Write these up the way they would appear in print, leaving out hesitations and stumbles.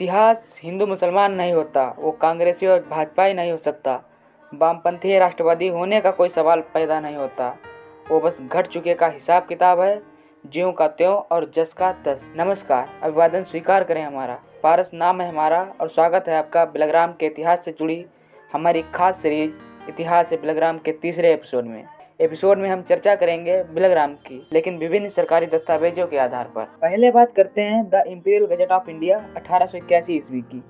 इतिहास हिंदू मुसलमान नहीं होता, वो कांग्रेसी और भाजपाई नहीं हो सकता। वामपंथी या राष्ट्रवादी होने का कोई सवाल पैदा नहीं होता। वो बस घट चुके का हिसाब किताब है, ज्यों का त्यों और जस का तस। नमस्कार, अभिवादन स्वीकार करें हमारा। पारस नाम है हमारा और स्वागत है आपका बिलग्राम के इतिहास से जुड़ी हमारी खास सीरीज इतिहास बिलग्राम के तीसरे एपिसोड में हम चर्चा करेंगे बिलग्राम की, लेकिन विभिन्न सरकारी दस्तावेजों के आधार पर। पहले बात करते हैं the imperial gazette of India 1881 ईस्वी की।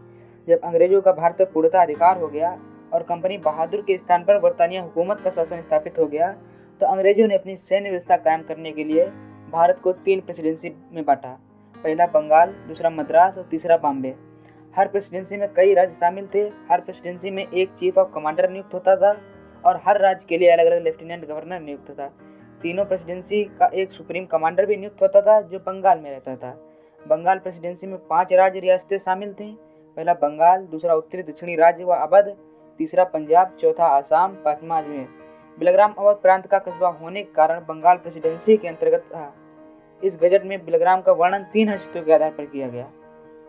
जब अंग्रेजों का भारत पर पूर्णतः अधिकार हो गया और कंपनी बहादुर के स्थान पर बरतानिया हुकूमत का शासन स्थापित हो गया, तो अंग्रेजों ने अपनी सैन्य व्यवस्था कायम करने के लिए भारत को 3 प्रेसिडेंसी में बांटा। पहला बंगाल, दूसरा मद्रास और तीसरा बॉम्बे। हर प्रेसिडेंसी में कई राज्य शामिल थे। हर प्रेसिडेंसी में एक चीफ ऑफ कमांडर नियुक्त होता था और हर राज्य के लिए अलग अलग लेफ्टिनेंट गवर्नर नियुक्त था। तीनों प्रेसिडेंसी का एक सुप्रीम कमांडर भी नियुक्त होता था जो बंगाल में रहता था। बंगाल प्रेसिडेंसी में 5 राज्य रियासतें शामिल थीं। पहला बंगाल, दूसरा उत्तरी दक्षिणी राज्य व अवध, तीसरा पंजाब, चौथा आसाम, पांचवा अजमेर। बिलग्राम अवध प्रांत का कस्बा होने के कारण बंगाल प्रेसिडेंसी के अंतर्गत था। इस गजट में बिलग्राम का वर्णन 3 हैसियतों के आधार पर किया गया।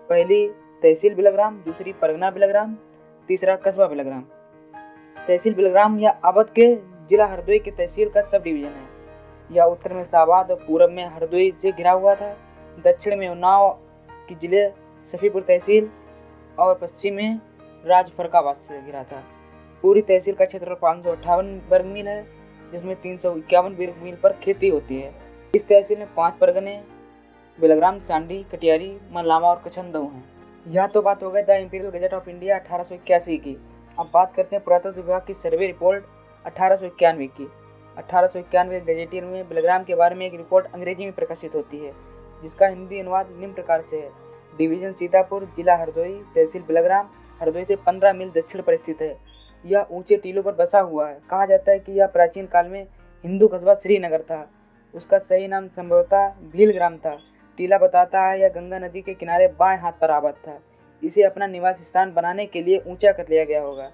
पहली तहसील बिलग्राम, दूसरी परगना बिलग्राम, तीसरा कस्बा बिलग्राम। तहसील बिलग्राम या अवध के जिला हरदोई की तहसील का सब डिवीजन है। यह उत्तर में शाहबाद और पूरब में हरदोई से घिरा हुआ था। दक्षिण में उन्नाव की जिले सफीपुर तहसील और पश्चिम में राजफरकाबाद से घिरा था। पूरी तहसील का क्षेत्रफल 558 वर्ग मील है, जिसमें 351 वर्ग मील पर खेती होती है। इस तहसील में 5 परगने बिलग्राम, सांडी, कटियारी, मलावा और कछंदऊ हैं। यह तो बात हो गई the imperial gazette of India 1881 की। अब बात करते हैं पुरातत्व विभाग की सर्वे रिपोर्ट 1891 की। 1891 गजेटियर में बिलग्राम के बारे में एक रिपोर्ट अंग्रेजी में प्रकाशित होती है, जिसका हिंदी अनुवाद निम्न प्रकार से है। डिवीजन सीतापुर, जिला हरदोई, तहसील बिलग्राम हरदोई से 15 मील दक्षिण पर स्थित है। यह ऊंचे टीलों पर बसा हुआ है। कहा जाता है कि यह प्राचीन काल में हिंदू कस्बा श्रीनगर था। उसका सही नाम संभवतः भीलग्राम था। टीला बताता है यह गंगा नदी के किनारे बाएं हाथ पर आबाद था। इसे अपना निवास स्थान बनाने के लिए ऊंचा कर लिया गया होगा।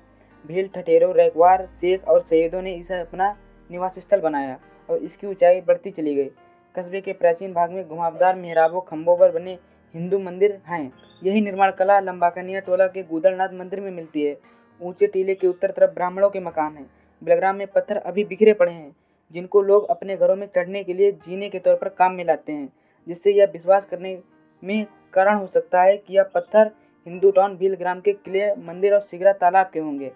भील, ठठेरों, रैकवार, शेख और सैयदों ने इसे अपना निवास स्थल बनाया और इसकी ऊंचाई बढ़ती चली गई। कस्बे के प्राचीन भाग में घुमावदार मेहराबों, खंभों पर बने हिंदू मंदिर हैं। यही निर्माण कला लंबाकनिया टोला के गुदड़नाथ मंदिर में मिलती है। ऊंचे टीले के उत्तर तरफ ब्राह्मणों के मकान हैं। बिलग्राम में पत्थर अभी बिखरे पड़े हैं, जिनको लोग अपने घरों में चढ़ने के लिए जीने के तौर पर काम में लाते हैं, जिससे यह विश्वास करने में कारण हो सकता है कि यह पत्थर हिंदू टाउन भीलग्राम के किले, मंदिर और सिगरा तालाब के होंगे।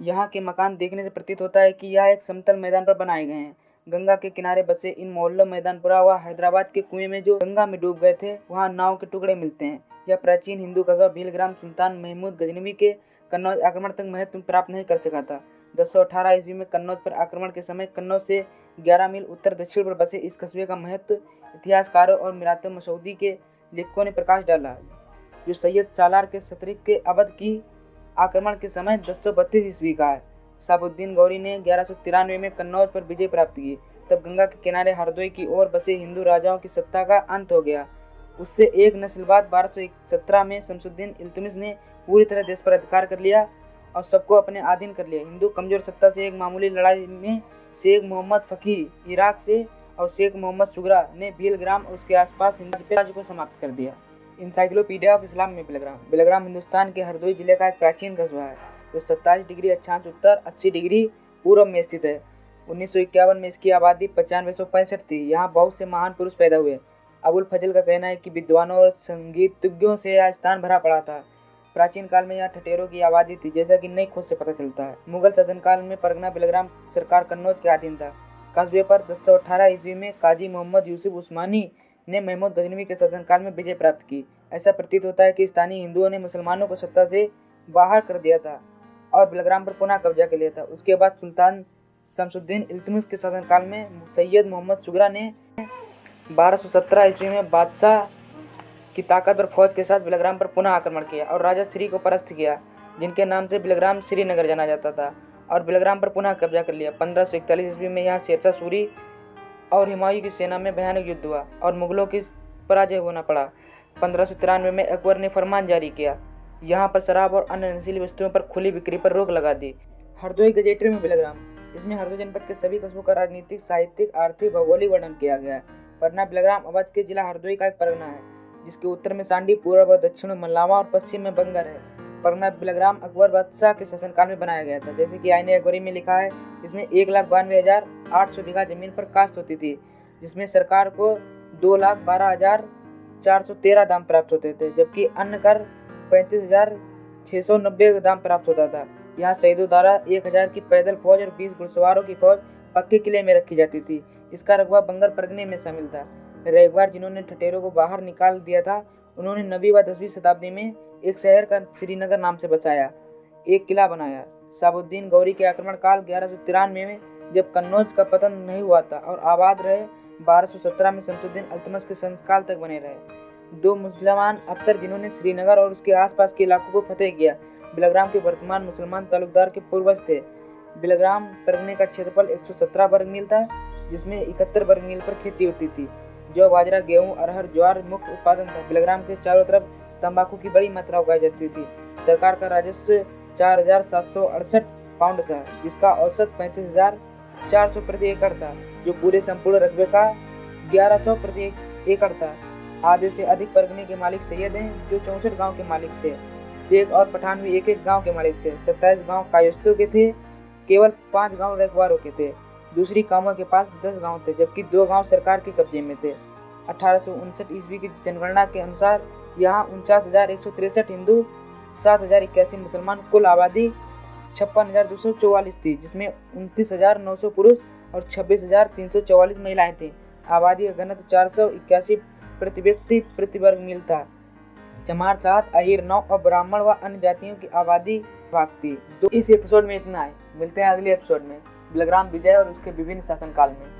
यहाँ के मकान देखने से प्रतीत होता है कि यह एक समतल मैदान पर बनाए गए हैं। गंगा के किनारे बसे इन मोहल्लों मैदानपुरा व हैदराबाद के कुएं में जो गंगा में डूब गए थे, वहाँ नाव के टुकड़े मिलते हैं। यह प्राचीन हिंदू कस्बा भीलग्राम सुल्तान महमूद गजनवी के कन्नौज आक्रमण तक महत्व प्राप्त नहीं कर सका था। 1018 ईस्वी में कन्नौज पर आक्रमण के समय कन्नौज से 11 मील उत्तर दक्षिण पर बसे इस कस्बे का महत्व इतिहासकारों और मिरात मसूदी के लेखकों ने प्रकाश डाला, जो सैयद सालार के सतरिक के अवध की आक्रमण के समय 1032 ईस्वी का है। साबुद्दीन गौरी ने 1193 में कन्नौज पर विजय प्राप्त की। तब गंगा के किनारे हरदोई की ओर बसे हिंदू राजाओं की सत्ता का अंत हो गया। उससे एक नस्ल बाद 1217 में शमसुद्दीन इल्तुतमिश ने पूरी तरह देश पर अधिकार कर लिया और सबको अपने अधीन कर लिया। हिंदू कमजोर सत्ता से एक मामूली लड़ाई में शेख मोहम्मद फकीह इराक से और शेख मोहम्मद सुगरा ने भीलग्राम और उसके आसपास हिंदू राज्य को समाप्त कर दिया। इंसाइक्लोपीडिया ऑफ इस्लाम में बिलग्राम हिंदुस्तान के हरदोई जिले का एक प्राचीन कस्बा है, जो 27 डिग्री अक्षांश उत्तर, 80 डिग्री पूर्व में स्थित है। 1951 में इसकी आबादी 9565 थी। यहाँ बहुत से महान पुरुष पैदा हुए। अबुल फजल का कहना है कि विद्वानों और संगीतज्ञों से यह स्थान भरा पड़ा था। प्राचीन काल में यहाँ ठठेरों की आबादी थी, जैसा कि नई खोज से पता चलता है। मुगल शासनकाल में परगना बिलग्राम सरकार कन्नौज के अधीन था। कस्बे पर 1018 ईस्वी में काजी मोहम्मद यूसुफ उस्मानी ने महमूद गजनवी के शासनकाल में विजय प्राप्त की। ऐसा प्रतीत होता है कि स्थानीय हिंदुओं ने मुसलमानों को सत्ता से बाहर कर दिया था और बिलग्राम पर पुनः कब्जा कर लिया था। उसके बाद सुल्तान शमसुद्दीन इल्तुतमिश के शासनकाल में सैयद मोहम्मद सुगरा ने 1217 ईस्वी में बादशाह की ताकतवर फौज के साथ बिलग्राम पर पुनः आक्रमण किया और राजा श्री को परास्त किया, जिनके नाम से बिलग्राम श्रीनगर जाना जाता था, और बिलग्राम पर पुनः कब्जा कर लिया। 1541 ईस्वी में यहाँ शेरशाह सूरी और हुमायूं की सेना में भयानक युद्ध हुआ और मुगलों की पराजय होना पड़ा। 1593 में अकबर ने फरमान जारी किया, यहाँ पर शराब और अन्य नशीली वस्तुओं पर खुली बिक्री पर रोक लगा दी। हरदोई गजेटियर में बिलग्राम, इसमें हरदोई जनपद के सभी कस्बों का राजनीतिक, साहित्यिक, आर्थिक, भौगोलिक वर्णन किया गया है। परगना बिलग्राम अवध के जिला हरदोई का एक परगना है। जिसके उत्तर में सांडी, पूर्व और दक्षिण में मल्लावा और पश्चिम में बंगर है। परगना बिलग्राम अकबर बादशाह के शासनकाल में बनाया गया था। जैसे कि आईने अकबरी में लिखा है, इसमें 1,92,800 बीघा जमीन पर काश्त होती थी, जिसमें सरकार को 2,12,413 दाम प्राप्त होते थे, जबकि अन्न कर 35,690 दाम प्राप्त होता था। यहाँ शहीदों द्वारा 1,000 की पैदल फौज और 20 घुड़सवारों की फौज पक्के किले में रखी जाती थी। इसका रकबा बंगर परगने में शामिल था। रेगवार जिन्होंने ठठेरों को बाहर निकाल दिया था, उन्होंने 9वीं व 10वीं शताब्दी में एक शहर का श्रीनगर नाम से बसाया, एक किला बनाया। शाहबुद्दीन गौरी के आक्रमण काल 1193 में जब कन्नौज का पतन नहीं हुआ था और आबाद रहे, 1217 में शमसुद्दीन अल्तमश के संस्काल तक बने रहे। 2 मुसलमान अफसर जिन्होंने श्रीनगर और उसके आसपास के इलाकों को फतेह किया, बिलग्राम के वर्तमान मुसलमान तालुकदार के पूर्वज थे। बिलग्राम परगने का क्षेत्रफल 117 वर्ग मील था, जिसमें 71 वर्ग मील पर खेती होती थी। जौ, बाजरा, गेहूं, अरहर, ज्वार मुख्य उत्पादन था। बिलग्राम के चारों तरफ तंबाकू की बड़ी मात्रा उगाई जाती थी। सरकार का राजस्व 4,768 पाउंड था, जिसका औसत 35,400 प्रति एकड़ था, जो पूरे संपूर्ण रकबे का 1,100 प्रति एकड़ था। आधे से अधिक परगने के मालिक सैयद हैं, जो 64 गांव के मालिक थे। शेख और पठान भी एक गांव के मालिक थे। 27 गांव कायस्थों के थे, केवल 5 गांव रखवारों के थे। दूसरी कामों के पास 10 गांव थे, जबकि 2 गांव सरकार के कब्जे में थे। 1859 ईस्वी की जनगणना के अनुसार यहाँ 49,163 हिंदू, 7,081 मुसलमान, कुल आबादी 56,244 थी, जिसमें 29,900 पुरुष और 26,344 महिलाएं थीं। आबादी का घनत्व 481 प्रति व्यक्ति प्रति वर्ग मील था। चमार, चाहत, अहीर, नौ और ब्राह्मण व अन्य जातियों की आबादी भाग थी। तो इस एपिसोड में इतना है। मिलते हैं अगले एपिसोड में बिलग्राम विजय और उसके विभिन्न शासनकाल में।